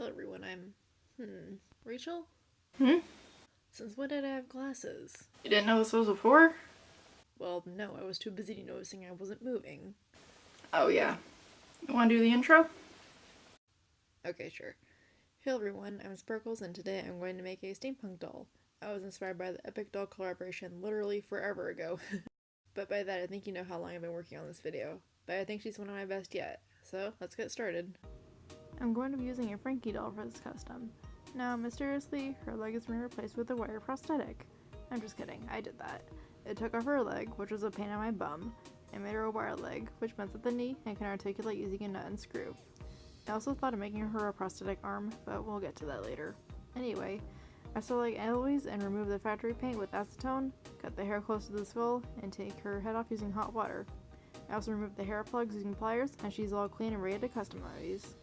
everyone, I'm... Rachel? Hmm? Since when did I have glasses? You didn't know this was before? Well, no, I was too busy noticing I wasn't moving. Oh yeah. You wanna do the intro? Okay, sure. Hey everyone, I'm Sparkles, and today I'm going to make a steampunk doll. I was inspired by the epic doll collaboration literally forever ago. But by that, I think you know how long I've been working on this video. But I think she's one of my best yet. So, let's get started. I'm going to be using a Frankie doll for this custom. Now, mysteriously, her leg has been replaced with a wire prosthetic. I'm just kidding, I did that. It took off her leg, which was a pain on my bum, and made her a wire leg, which bends at the knee and can articulate using a nut and screw. I also thought of making her a prosthetic arm, but we'll get to that later. Anyway, I still like alloys and remove the factory paint with acetone, cut the hair close to the skull, and take her head off using hot water. I also removed the hair plugs using pliers, and she's all clean and ready to customize.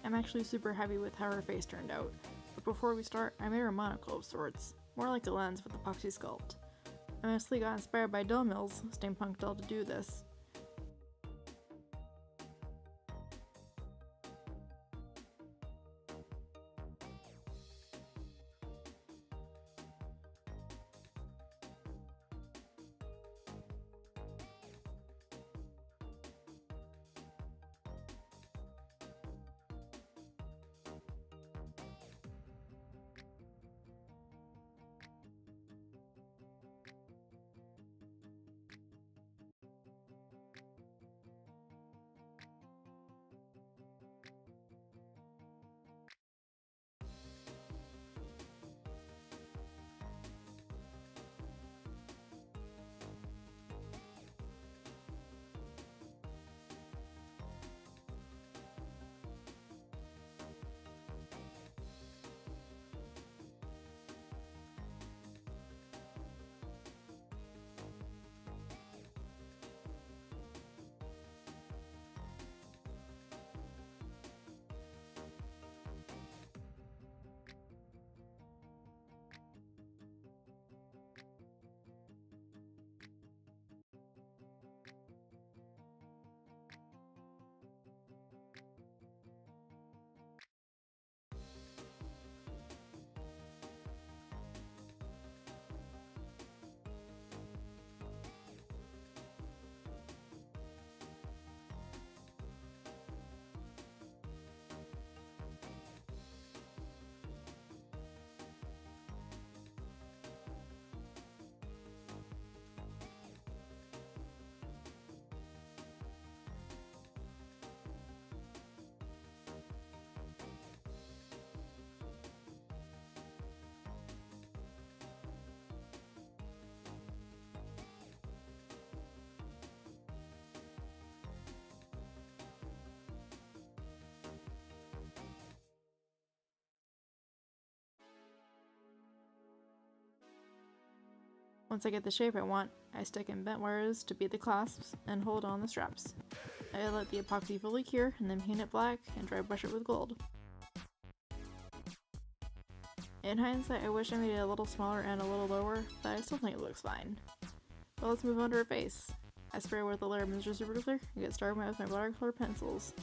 I'm actually super happy with how her face turned out, but before we start, I made her a monocle of sorts, more like a lens with Apoxie sculpt. I mostly got inspired by Doll Mill's Steampunk doll to do this. Once I get the shape I want, I stick in bent wires to be the clasps and hold on the straps. I let the epoxy fully cure and then paint it black and dry brush it with gold. In hindsight, I wish I made it a little smaller and a little lower, but I still think it looks fine. But let's move on to her face. I spray with a layer of Mr. Super Clear and get started with my watercolor pencils.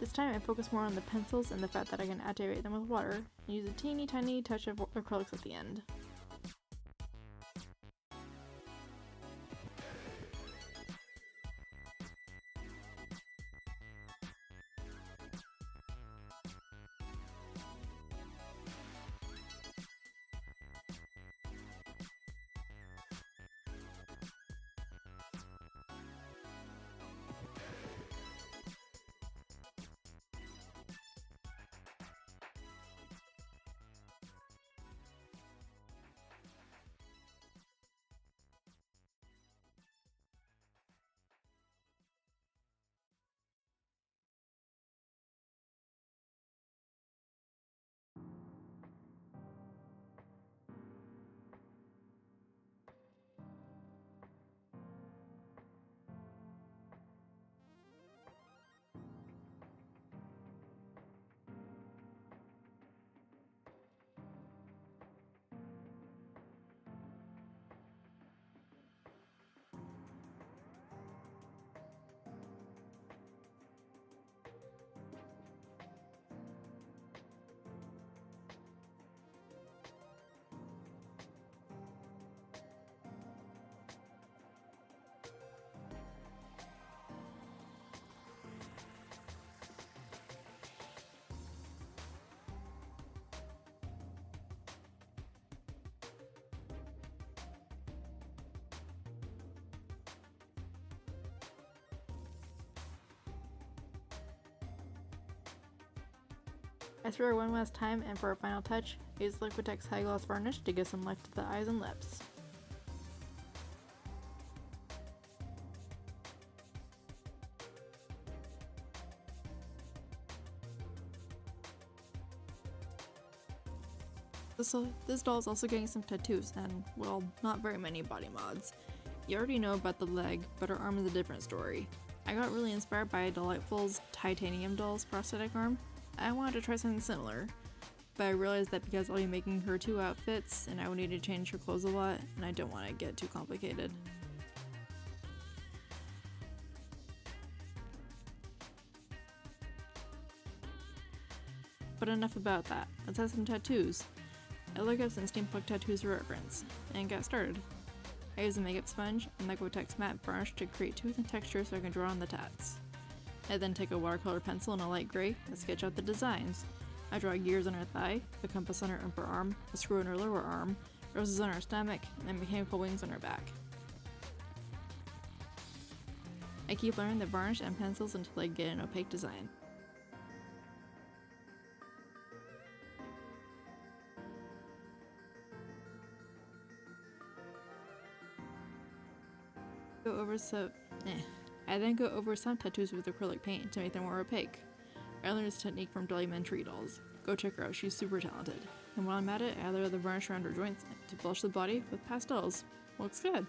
This time I focus more on the pencils and the fact that I can activate them with water, and use a teeny tiny touch of acrylics at the end. I swear one last time, and for a final touch, I use Liquitex high gloss varnish to give some life to the eyes and lips. This doll is also getting some tattoos, and, well, not very many body mods. You already know about the leg, but her arm is a different story. I got really inspired by Delightful's Titanium doll's prosthetic arm. I wanted to try something similar, but I realized that because I'll be making her 2 outfits, and I would need to change her clothes a lot, and I don't want to get too complicated. But enough about that, let's have some tattoos. I looked up some steampunk tattoos for reference, and got started. I used a makeup sponge and Liquitex matte varnish to create tooth and texture so I can draw on the tats. I then take a watercolor pencil in a light gray and sketch out the designs. I draw gears on her thigh, a compass on her upper arm, a screw on her lower arm, roses on her stomach, and mechanical wings on her back. I keep layering the varnish and pencils until I get an opaque design. I then go over some tattoos with acrylic paint to make them more opaque. I learned this technique from Elementary Dolls. Go check her out, she's super talented. And while I'm at it, I layer the varnish around her joints to blush the body with pastels. Looks good.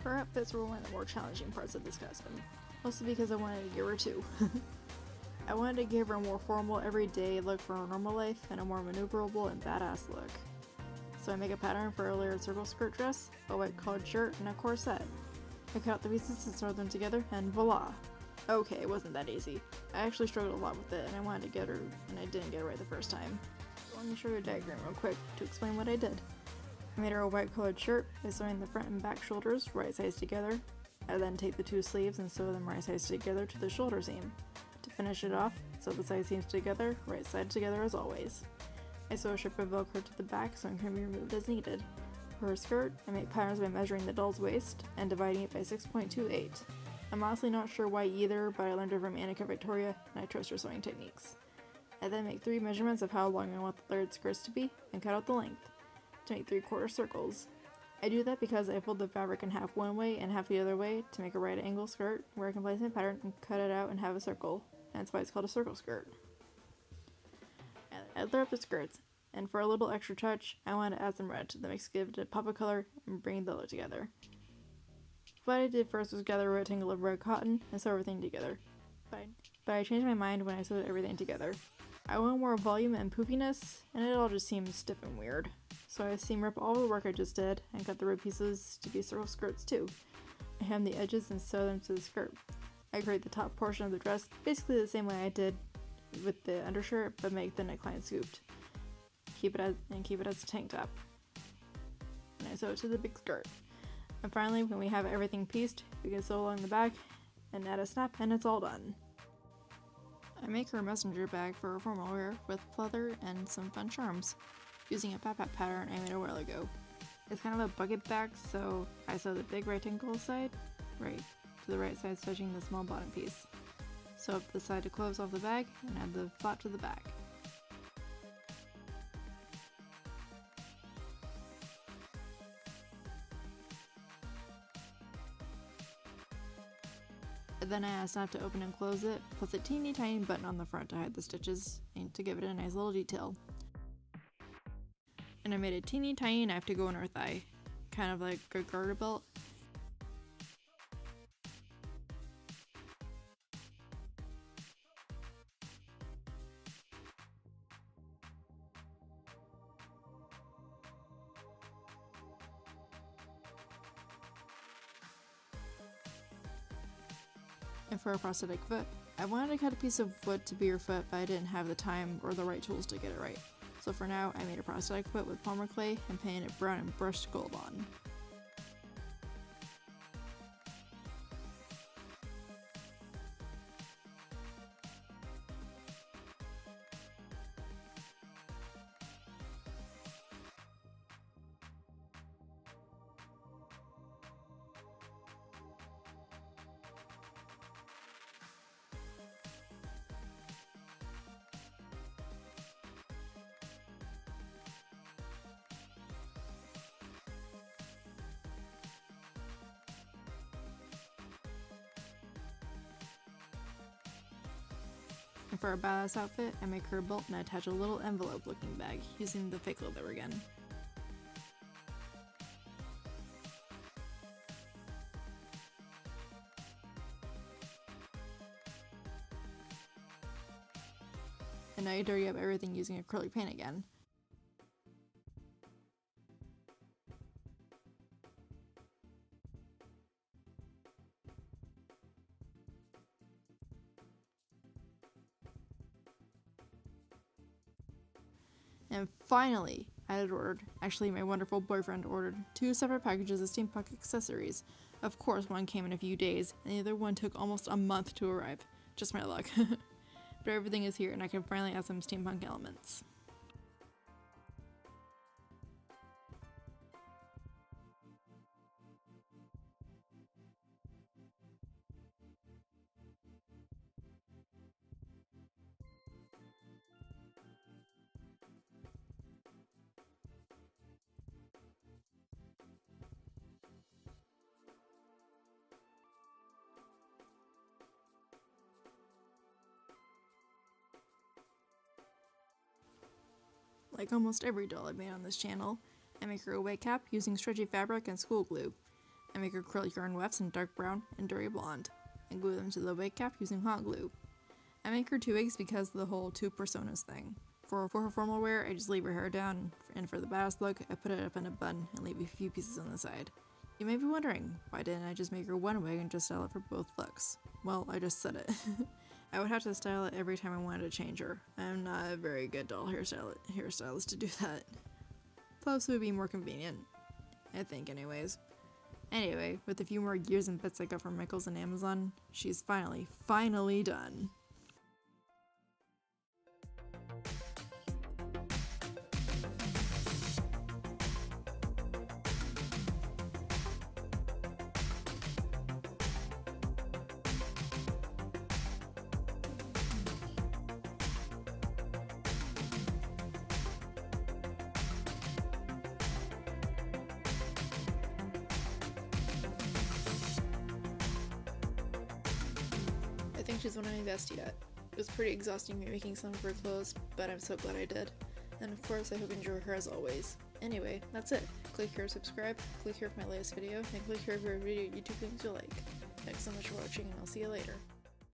Her outfits were one of the more challenging parts of this custom, mostly because I wanted to give her 2. I wanted to give her a more formal, everyday look for her normal life and a more maneuverable and badass look. So I make a pattern for a layered circle skirt dress, a white collared shirt, and a corset. I cut out the pieces and sewed them together, and voila! Okay, it wasn't that easy. I actually struggled a lot with it, and I wanted to get her, and I didn't get it right the first time. So let me show you a diagram real quick to explain what I did. I made her a white colored shirt by sewing the front and back shoulders right sides together. I then take the 2 sleeves and sew them right sides together to the shoulder seam. To finish it off, sew the side seams together, right side together as always. I sew a strip of Velcro to the back so it can be removed as needed. For her skirt, I make patterns by measuring the doll's waist and dividing it by 6.28. I'm honestly not sure why either, but I learned it from Annika Victoria and I trust her sewing techniques. I then make 3 measurements of how long I want the layered skirts to be and cut out the length to make 3/4 circles. I do that because I fold the fabric in half one way and half the other way to make a right angle skirt where I can place my pattern and cut it out and have a circle, and that's why it's called a circle skirt. I layer up the skirts, and for a little extra touch, I want to add some red that makes give it a pop of color and bring the look together. What I did first was gather a rectangle of red cotton and sew everything together, but I changed my mind when I sewed everything together. I want more volume and poofiness, and it all just seems stiff and weird. So I seam rip all the work I just did and cut the rib pieces to be circle skirts too. I hem the edges and sew them to the skirt. I create the top portion of the dress basically the same way I did with the undershirt, but make the neckline scooped. Keep it as a tank top. And I sew it to the big skirt. And finally, when we have everything pieced, we can sew along the back and add a snap, and it's all done. I make her a messenger bag for her formal wear with pleather and some fun charms, using a pat pattern I made a while ago. It's kind of a bucket bag, so I sew the big rectangle side right to the right side, stitching the small bottom piece. Sew up the side to close off the bag and add the flap to the back. And then I add a snap to open and close it, plus a teeny tiny button on the front to hide the stitches and to give it a nice little detail. And I made a teeny tiny knife to go in her thigh, kind of like a garter belt. And for a prosthetic foot, I wanted to cut a piece of wood to be her foot, but I didn't have the time or the right tools to get it right. So for now, I made a prosthetic foot with polymer clay and painted it brown and brushed gold on. And for a badass outfit, I make her a belt and I attach a little envelope looking bag using the fake leather again. And I dirty up everything using acrylic paint again. And finally, I had ordered, actually my wonderful boyfriend ordered, 2 separate packages of Steampunk accessories. Of course, one came in a few days, and the other one took almost a month to arrive. Just my luck. But everything is here, and I can finally add some steampunk elements. Like almost every doll I've made on this channel, I make her a wig cap using stretchy fabric and school glue. I make her acrylic yarn wefts in dark brown and dirty blonde, and glue them to the wig cap using hot glue. I make her 2 wigs because of the whole 2 personas thing. For her formal wear, I just leave her hair down, and for the badass look, I put it up in a bun and leave a few pieces on the side. You may be wondering, why didn't I just make her one wig and just style it for both looks? Well, I just said it. I would have to style it every time I wanted to change her. I'm not a very good doll hairstylist to do that. Plus, it would be more convenient. I think anyways. Anyway, with a few more gears and bits I got from Michaels and Amazon, she's finally done. think she's one of my bestie yet. It was pretty exhausting making some of her clothes, but I'm so glad I did. And of course, I hope you enjoy her as always. Anyway, that's it. Click here to subscribe, click here for my latest video, and click here for a video YouTube things you like. Thanks so much for watching, and I'll see you later.